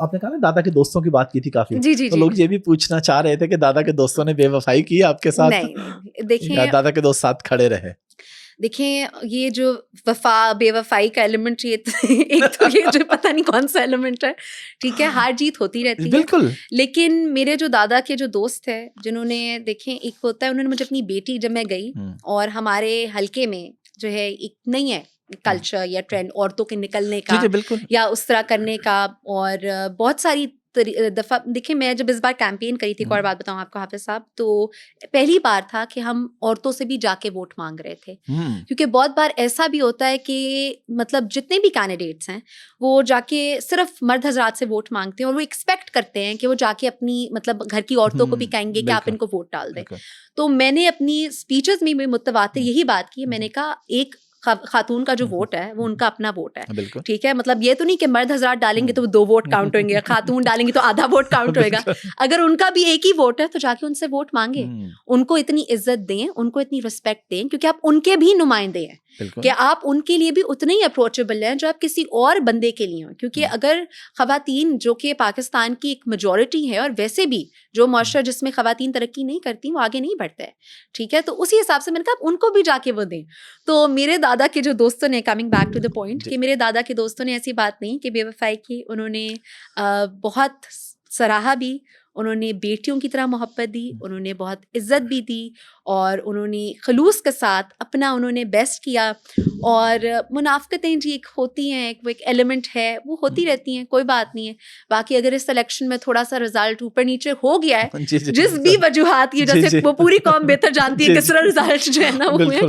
आपने कहा ना दादा के दोस्तों की बात की थी काफी, जी जी तो जी। लोग ये भी पूछना चाह रहे थे कि दादा के दोस्तों ने बेवफाई की आपके साथ नहीं नहीं, देखें या दादा के दोस्त साथ खड़े रहे? देखें ये जो बेवफाई का एलिमेंट, ये तो एक तो ये जो पता नहीं कौन सा एलिमेंट है, ठीक है, हार जीत होती रहती है। बिल्कुल। लेकिन मेरे जो दादा के जो दोस्त है, जिन्होंने देखें, एक होता है, उन्होंने मुझे अपनी बेटी, जब मैं गई और हमारे हल्के में जो है एक नहीं है कल्चर या ट्रेंड औरतों के निकलने का, जी बिल्कुल, या उस तरह करने का, और बहुत सारी दफ़ा देखिए, मैं जब इस बार कैंपेन करी थी, एक और बात बताऊं आपको हाफिज साहब, तो पहली बार था कि हम औरतों से भी जाके वोट मांग रहे थे, क्योंकि बहुत बार ऐसा भी होता है कि मतलब जितने भी कैंडिडेट्स हैं वो जाके सिर्फ मर्द हजरात से वोट मांगते हैं, और वो एक्सपेक्ट करते हैं कि वो जाके अपनी मतलब घर की औरतों को भी कहेंगे कि आप इनको वोट डाल दें। तो मैंने अपनी स्पीचेस में मुतवातिर यही बात की, मैंने कहा एक खातून का जो वोट है वो उनका अपना वोट है, ठीक है, मतलब ये तो नहीं कि मर्द हजरात डालेंगे तो 2 वोट काउंट होंगे, खातून डालेंगे तो आधा वोट काउंट होएगा। अगर उनका भी एक ही वोट है तो जाके उनसे वोट मांगे, उनको इतनी इज्जत दें, उनको इतनी रिस्पेक्ट दें, क्योंकि आप उनके भी नुमाइंदे हैं, कि आप उनके लिए भी उतने ही अप्रोचेबल हैं जो आप किसी और बंदे के लिए हो। क्योंकि अगर खवातीन, जो कि पाकिस्तान की एक मेजॉरिटी है, और वैसे भी जो माशरा जिसमें खवातीन तरक्की नहीं करती वो आगे नहीं बढ़ता है, ठीक है, तो उसी हिसाब से मैंने कहा उनको भी जाके वो दें। तो मेरे दादा के जो दोस्तों ने, coming back to the point, कि मेरे दादा के दोस्तों ने ऐसी बात नहीं कि बेवफाई की, उन्होंने बहुत सराहा भी, उन्होंने बेटियों की तरह मोहब्बत दी, उन्होंने बहुत इज्जत भी दी, और उन्होंने खलूस के साथ अपना उन्होंने बेस्ट किया। और मुनाफकतें जी एक होती हैं, वो एक एलिमेंट है, वो होती रहती हैं, कोई बात नहीं है। बाकी अगर इस इलेक्शन में थोड़ा सा रिजल्ट ऊपर नीचे हो गया है, जिस भी वजूहात की, जैसे वो पूरी कौम बेहतर जानती है किस तरह रिजल्ट जो है ना वो हुए,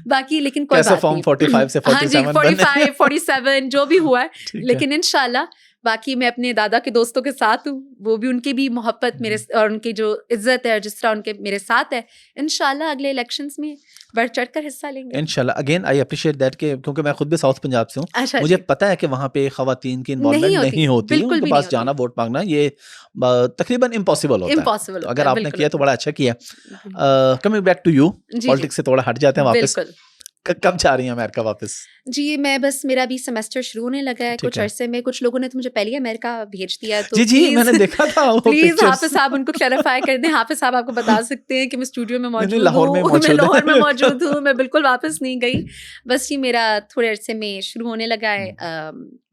बाकी लेकिन कोई बात नहीं, 45 से 47 हाँ जी, 45 47 जो भी हुआ है, लेकिन इंशाल्लाह बाकी मैं अपने दादा के दोस्तों के साथ हूँ, वो भी, उनकी भी मोहब्बत मेरे और उनकी जो इज्जत है, जिस तरह उनके मेरे साथ है, इंशाल्लाह अगले इलेक्शंस में बढ़ चढ़ कर हिस्सा लेंगे इंशाल्लाह। अगेन आई अप्रिशिएट दैट, के क्योंकि मैं खुद भी साउथ पंजाब से हूँ, अच्छा, मुझे पता है कि वहाँ पे खवातीन की इन्वॉल्वमेंट नहीं होती, उनके पास जाना वोट मांगना ये तकरीबन इम्पॉसिबल होता है, तो अगर आपने किया तो बड़ा अच्छा किया। Coming back to you, politics से थोड़ा हट जाते हैं वापस, कब जा रही हैं अमेरिका वापस? जी मैं बस, मेरा भी सेमेस्टर शुरू होने लगा है कुछ अरसे में, कुछ लोगों ने तो मुझे पहले ही अमेरिका भेज दिया, तो जी मैंने देखा था वो प्लीज हाफिज साहब उनको क्लैरिफाई कर दें। हाफिज साहब आपको बता सकते हैं कि मैं स्टूडियो में मौजूद हूँ, मैं लाहौर में मौजूद हूँ, मैं बिल्कुल वापस नहीं गई, बस ये मेरा थोड़े अरसे में शुरू होने लगा है,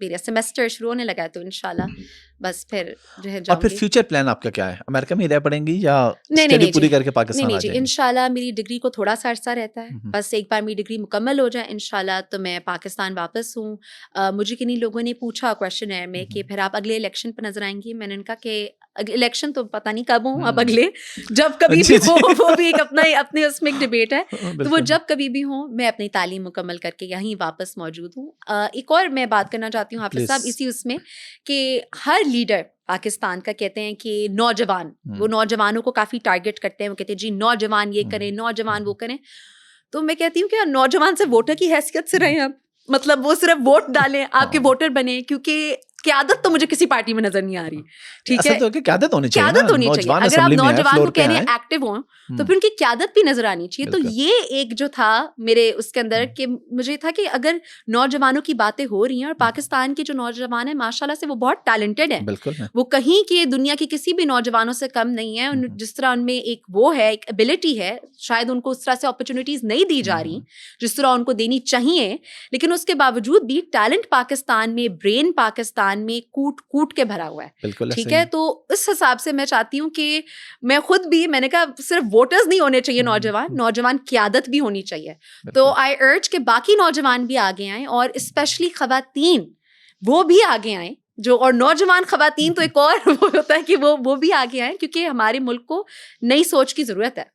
मेरा सेमेस्टर शुरू होने लगा है, तो इंशाल्लाह बस फिर जो है जाऊंगी। और फिर फ्यूचर प्लान आपका क्या है? अमेरिका में ही रह पड़ेंगी या स्टडी पूरी करके पाकिस्तान आ जाएंगी? इंशाल्लाह मेरी डिग्री को थोड़ा सा अरसा रहता है, बस एक बार मेरी डिग्री मुकम्मल हो जाए इंशाल्लाह तो मैं पाकिस्तान वापस हूँ। मुझे किन्हीं लोगों ने पूछा क्वेश्चन में कि फिर आप अगले इलेक्शन पर नजर आएंगी, मैंने उनका कि इलेक्शन तो पता नहीं कब हो, अब अगले जब कभी भी हो, वो भी एक अपने उसमें एक डिबेट है, तो वो जब कभी भी हो, मैं अपनी तालीम मुकम्मल करके यहीं वापस मौजूद हूँ। एक और मैं बात करना चाहती हूँ हाफिज साहब इसी उसमें, कि हर लीडर पाकिस्तान का कहते हैं कि नौजवान, वो नौजवानों को काफ़ी टारगेट करते हैं, वो कहते हैं जी नौजवान ये करें, नौजवान वो करें, तो मैं कहती हूँ कि नौजवान से वोटर की हैसियत से रहें आप, मतलब वो सिर्फ वोट डालें, आपके वोटर बने, क्योंकि क़यादत तो मुझे किसी पार्टी में नजर नहीं आ रही, ठीक है, तो क़यादत होनी चाहिए, क़यादत होनी चाहिए, अगर आप नौजवान को कह रहे हैं एक्टिव हों तो फिर उनकी क़यादत भी नजर आनी चाहिए। तो ये एक जो था मेरे उसके अंदर कि मुझे था कि अगर नौजवानों की बातें हो रही हैं, और पाकिस्तान के जो नौजवान है माशाल्लाह से वो बहुत टैलेंटेड है, वो कहीं के दुनिया के किसी भी नौजवानों से कम नहीं है, जिस तरह उनमें एक वो है, एक एबिलिटी है, शायद उनको उस तरह से अपॉर्चुनिटीज नहीं दी जा रही जिस तरह उनको देनी चाहिए, लेकिन उसके बावजूद भी टैलेंट पाकिस्तान में, ब्रेन पाकिस्तान में कूट के भरा हुआ है, ठीक है। तो इस हिसाब से मैं चाहती हूँ कि मैं खुद भी, मैंने कहा सिर्फ वोटर्स नहीं होने चाहिए नौजवान क़यादत भी होनी चाहिए, तो आई अर्ज के बाकी नौजवान भी आगे आएं, और स्पेशली खवातीन वो भी आगे आएं, जो और नौजवान खवातीन तो एक और वो होता है कि वो भी आगे आएं, क्योंकि हमारे मुल्क को नई सोच की जरूरत है।